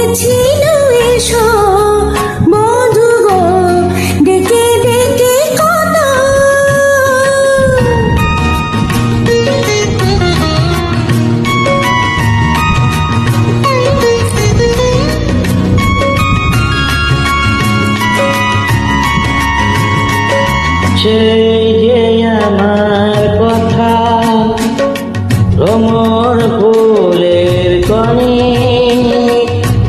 বলেছিল এসো বন্ধু গো, ডেকে ডেকে কত। সেই যে আমার কথা ভ্রমর ফুলের কণে,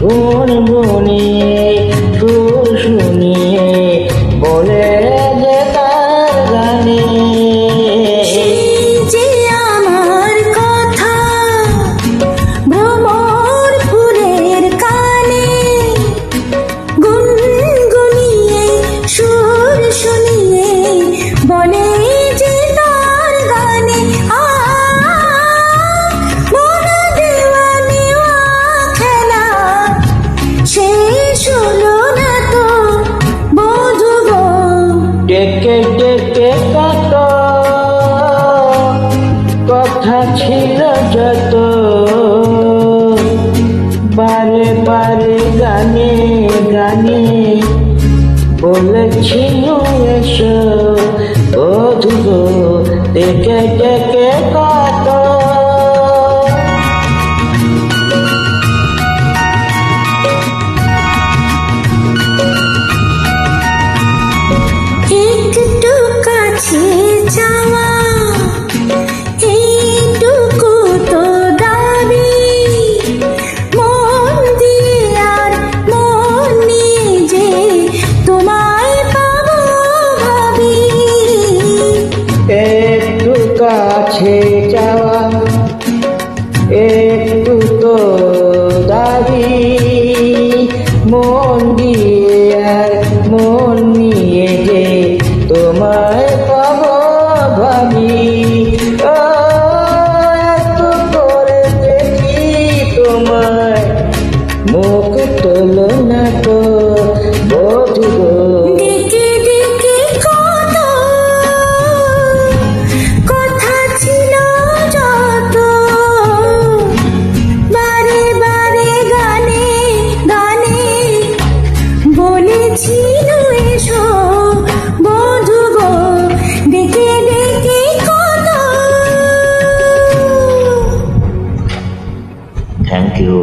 গুন গুনিয়ে সুর শুনিয়ে বলে যে তার গানে। সেই যে আমার কথা ভ্রমর ফুলের কানে, গুনগুনিয়ে সুর শুনিয়ে বলে যে তার গানে। মন দেওয়া নেওয়া খেলা শেষ হলো না তো বধূ গো। ডেকে ডেকে কত কথা ছিল যত, বারে বারে গানে গানে বলেছিল এসো বধূ গো, ডেকে ডেকে কত। একটু কাছে যাওয়া এইটুকু তো দাবি, মন দিয়ে আর মন নিয়ে যে তোমায় পাবো ভাবি। একটু কাছে যাওয়া একটু তো দাবি, মন দিয়ে আর মন নিয়ে যে তোমায় পাবো ভাবি। ও এত করে দেখি তোমায়, মুখ তোলো না তো বধূ গো। ডেকে ডেকে কত কথা ছিল যত, বারে বারে গানে গানে বলেছিল এসো বধূ গো, ডেকে ডেকে কত। Thank you.